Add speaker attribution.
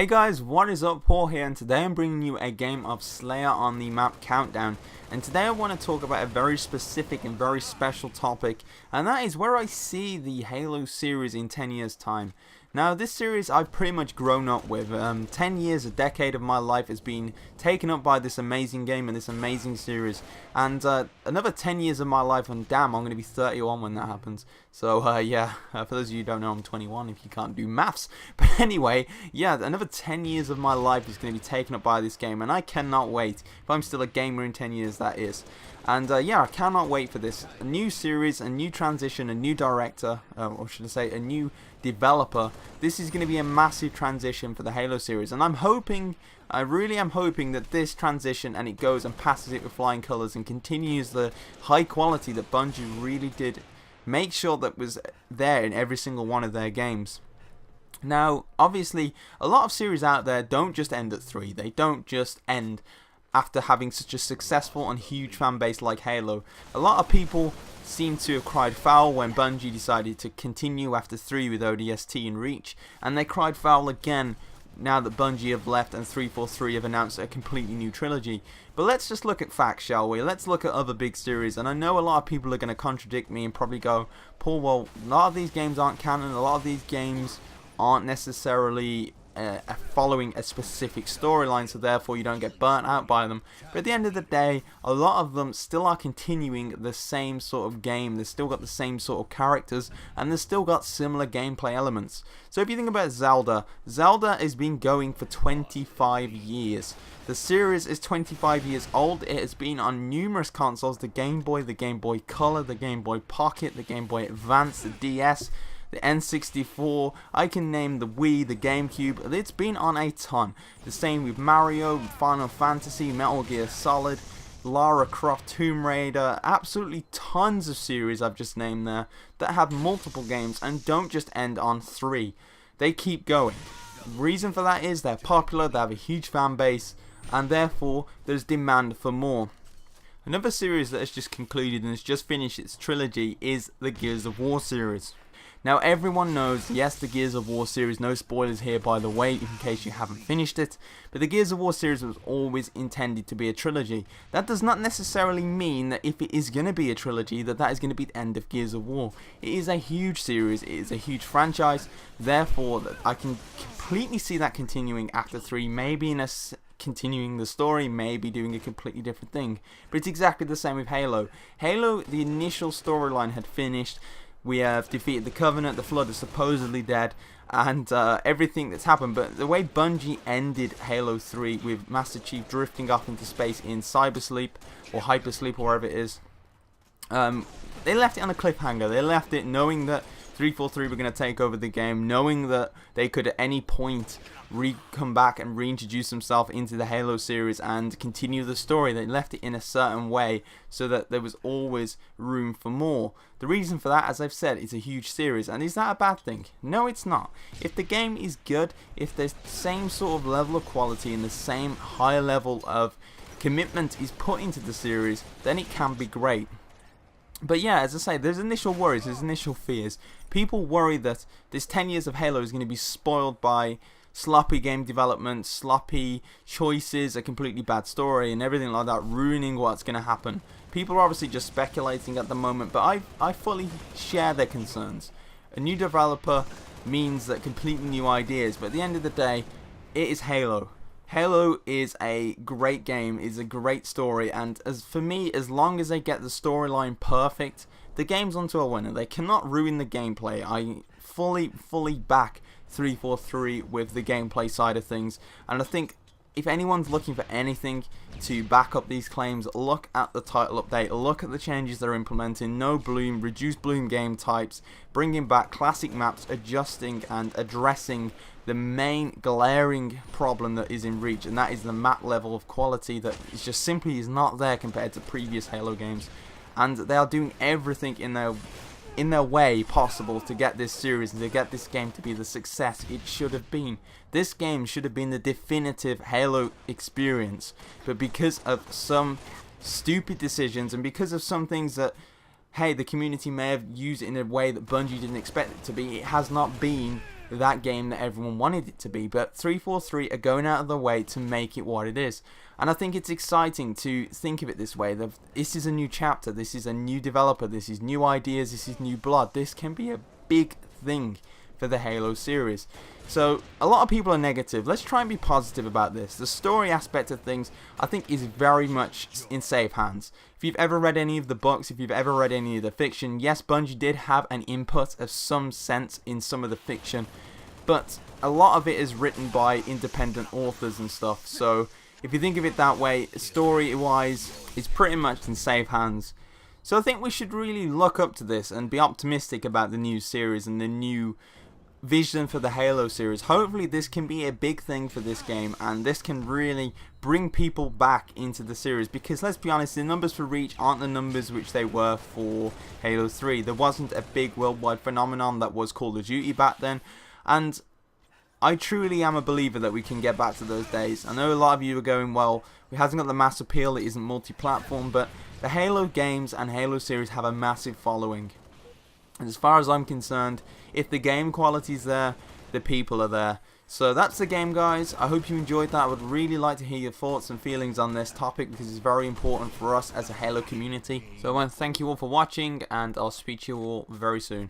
Speaker 1: Hey guys, what is up? Paul here, and today I'm bringing you a game of Slayer on the map Countdown. And today I want to talk about a very specific and very special topic, and that is where I see the Halo series in 10 years time. Now, this series I've pretty much grown up with. 10 years, a decade of my life has been taken up by this amazing game and this amazing series. And another 10 years of my life, and damn, I'm going to be 31 when that happens. So, yeah, for those of you who don't know, I'm 21 if you can't do maths. But anyway, yeah, another 10 years of my life is going to be taken up by this game, and I cannot wait. If I'm still a gamer in 10 years, that is. And yeah, I cannot wait for this. A new series, a new transition, a new director, or should I say, a new developer. This is going to be a massive transition for the Halo series, and I'm hoping, I really am hoping that this transition and it goes and passes it with flying colours and continues the high quality that Bungie really did make sure that was there in every single one of their games. Now, obviously, a lot of series out there don't just end at 3. They don't just end after having such a successful and huge fan base like Halo. A lot of people seem to have cried foul when Bungie decided to continue after 3 with ODST and Reach, and they cried foul again now that Bungie have left and 343 have announced a completely new trilogy. But let's just look at facts, shall we? Let's look at other big series, and I know a lot of people are going to contradict me and probably go, Paul, well, a lot of these games aren't canon, a lot of these games aren't necessarily following a specific storyline, so therefore you don't get burnt out by them. But at the end of the day, a lot of them still are continuing the same sort of game. They've still got the same sort of characters, and they've still got similar gameplay elements. So if you think about Zelda has been going for 25 years. The series is 25 years old. It has been on numerous consoles: the Game Boy, the Game Boy Color, the Game Boy Pocket, the Game Boy Advance, the DS, the N64, I can name the Wii, the GameCube. It's been on a ton. The same with Mario, Final Fantasy, Metal Gear Solid, Lara Croft, Tomb Raider, absolutely tons of series I've just named there that have multiple games and don't just end on 3. They keep going. The reason for that is they're popular, they have a huge fan base, and therefore there's demand for more. Another series that has just concluded and has just finished its trilogy is the Gears of War series. Now, everyone knows, yes, the Gears of War series, no spoilers here by the way, in case you haven't finished it, but the Gears of War series was always intended to be a trilogy. That does not necessarily mean that if it is going to be a trilogy, that is going to be the end of Gears of War. It is a huge series, it is a huge franchise, therefore I can completely see that continuing after 3, maybe in a continuing the story, maybe doing a completely different thing. But it's exactly the same with Halo. Halo, the initial storyline had finished. We have defeated the Covenant, the Flood is supposedly dead, and everything that's happened. But the way Bungie ended Halo 3 with Master Chief drifting off into space in cybersleep or hypersleep or wherever it is, they left it on a cliffhanger. They left it knowing that 343 were going to take over the game, knowing that they could at any point come back and reintroduce themselves into the Halo series and continue the story. They left it in a certain way so that there was always room for more. The reason for that, as I've said, is a huge series. And is that a bad thing? No, it's not. If the game is good, if there's the same sort of level of quality and the same high level of commitment is put into the series, then it can be great. But yeah, as I say, there's initial worries, there's initial fears. People worry that this 10 years of Halo is going to be spoiled by sloppy game development, sloppy choices, a completely bad story, and everything like that, ruining what's going to happen. People are obviously just speculating at the moment, but I fully share their concerns. A new developer means that completely new ideas, but at the end of the day, it is Halo. Halo is a great game, is a great story, and as for me, as long as they get the storyline perfect, the game's onto a winner. They cannot ruin the gameplay. I fully back 343 with the gameplay side of things, and I think if anyone's looking for anything to back up these claims, look at the title update, look at the changes they're implementing: no bloom, reduced bloom game types, bringing back classic maps, adjusting and addressing the main glaring problem that is in Reach, and that is the map level of quality that is just simply is not there compared to previous Halo games. And they are doing everything in their way possible to get this series and to get this game to be the success it should have been. This game should have been the definitive Halo experience, but because of some stupid decisions and because of some things that, hey, the community may have used it in a way that Bungie didn't expect it to be, it has not been that game that everyone wanted it to be, but 343 are going out of their way to make it what it is. And I think it's exciting to think of it this way. This is a new chapter, this is a new developer, this is new ideas, this is new blood. This can be a big thing for the Halo series. So a lot of people are negative. Let's try and be positive about this. The story aspect of things, I think, is very much in safe hands. If you've ever read any of the books, if you've ever read any of the fiction, yes, Bungie did have an input of some sense in some of the fiction, but a lot of it is written by independent authors and stuff. So if you think of it that way, story-wise, it's pretty much in safe hands. So I think we should really look up to this and be optimistic about the new series and the new vision for the Halo series. Hopefully this can be a big thing for this game, and this can really bring people back into the series, because let's be honest, the numbers for Reach aren't the numbers which they were for Halo 3. There wasn't a big worldwide phenomenon that was Call of Duty back then, and I truly am a believer that we can get back to those days. I know a lot of you are going, well, it hasn't got the mass appeal, it isn't multi-platform, but the Halo games and Halo series have a massive following. And as far as I'm concerned, if the game quality's there, the people are there. So that's the game, guys. I hope you enjoyed that. I would really like to hear your thoughts and feelings on this topic, because it's very important for us as a Halo community. So I want to thank you all for watching, and I'll speak to you all very soon.